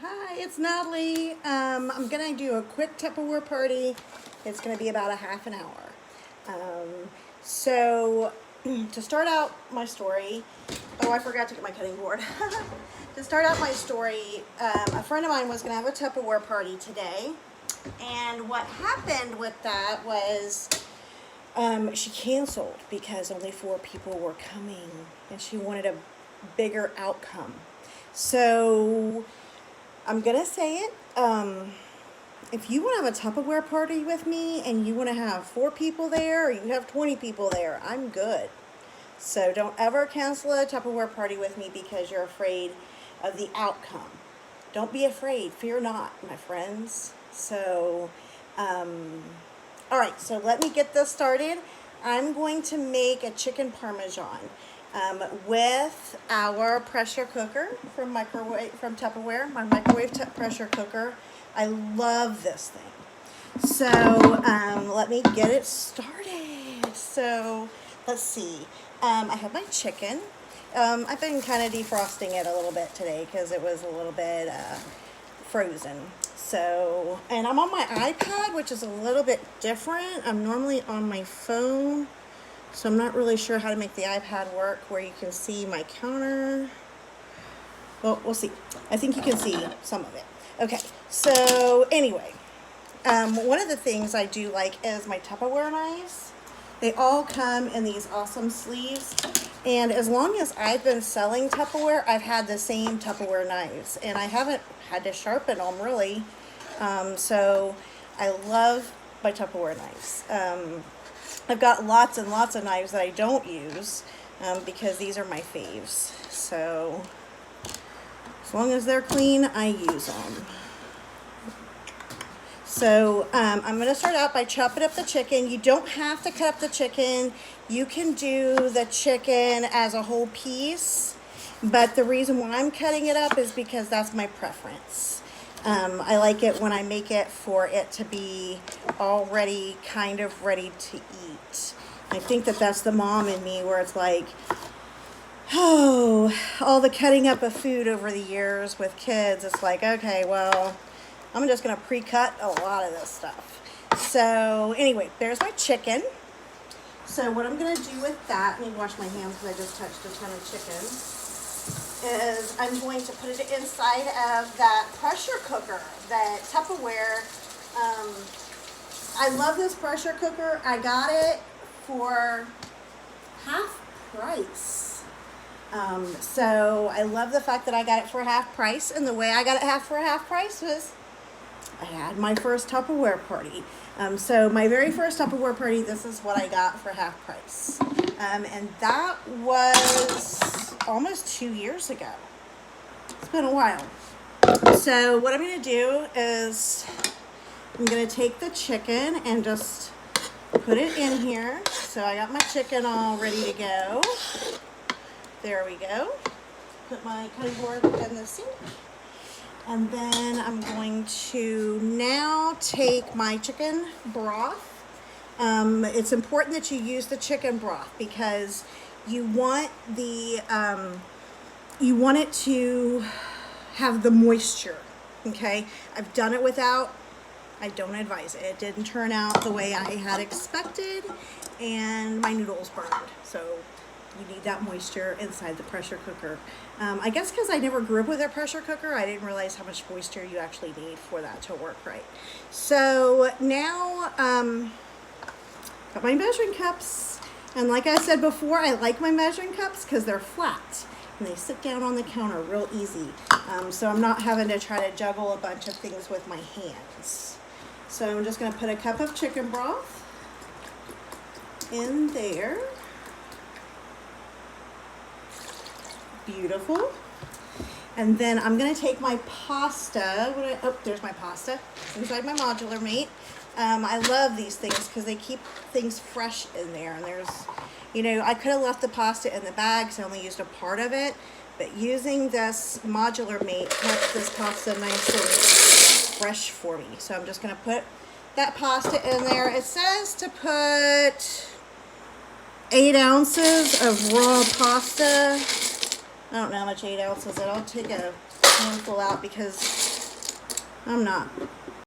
Hi, it's Natalie. I'm gonna do a quick Tupperware party. It's gonna be about a half an hour. So to start out my story, oh, I forgot to get my cutting board. To start out my story, a friend of mine was gonna have a Tupperware party today, and what happened with that was she canceled because only 4 people were coming, and she wanted a bigger outcome. So I'm gonna say it. If you want to have a Tupperware party with me and you want to have 4 people there or you have 20 people there, I'm good. So don't ever cancel a Tupperware party with me because you're afraid of the outcome. Don't be afraid. Fear not, my friends. So, all right. So let me get this started. I'm going to make a chicken parmesan. With our pressure cooker from Tupperware, my microwave pressure cooker. I love this thing. So let me get it started. So let's see. I have my chicken. I've been kind of defrosting it a little bit today because it was a little bit frozen. So, and I'm on my iPad, which is a little bit different. I'm normally on my phone. So I'm not really sure how to make the iPad work where you can see my counter. Well, we'll see. I think you can see some of it. Okay, so anyway, one of the things I do like is my Tupperware knives. They all come in these awesome sleeves. And as long as I've been selling Tupperware, I've had the same Tupperware knives. And I haven't had to sharpen them really. So I love my Tupperware knives. I've got lots and lots of knives that I don't use because these are my faves. So as long as they're clean, I use them. So I'm going to start out by chopping up the chicken. You don't have to cut up the chicken. You can do the chicken as a whole piece. But the reason why I'm cutting it up is because that's my preference. I like it when I make it for it to be already kind of ready to eat. I think that that's the mom in me where it's like, oh, all the cutting up of food over the years with kids. It's like, okay, well, I'm just going to pre-cut a lot of this stuff. So anyway, there's my chicken. So what I'm going to do with that, let me wash my hands because I just touched a ton of chicken, is I'm going to put it inside of that pressure cooker, that Tupperware. I love this pressure cooker. I got it for half price. So I love the fact that I got it for half price. And the way I got it for half price was I had my first Tupperware party. So my very first Tupperware party, this is what I got for half price. And that was almost 2 years ago. It's been a while. So what I'm going to do is I'm going to take the chicken and just put it in here. So I got my chicken all ready to go. There we go. Put my cutting board in the sink. And then I'm going to now take my chicken broth. It's important that you use the chicken broth because you want you want it to have the moisture. Okay, I've done it without. I don't advise it. It didn't turn out the way I had expected, and my noodles burned. So you need that moisture inside the pressure cooker. I guess because I never grew up with a pressure cooker, I didn't realize how much moisture you actually need for that to work right. So now, got my measuring cups. And like I said before, I like my measuring cups because they're flat. And they sit down on the counter real easy. So I'm not having to try to juggle a bunch of things with my hands. So I'm just going to put a cup of chicken broth in there. Beautiful. And then I'm going to take my pasta. Oh, there's my pasta inside my modular mate. I love these things because they keep things fresh in there. And there's, I could have left the pasta in the bag because I only used a part of it. But using this modular mate kept this pasta nice and fresh for me. So I'm just going to put that pasta in there. It says to put 8 ounces of raw pasta. I don't know how much 8 ounces is. I'll take a handful out because I'm not.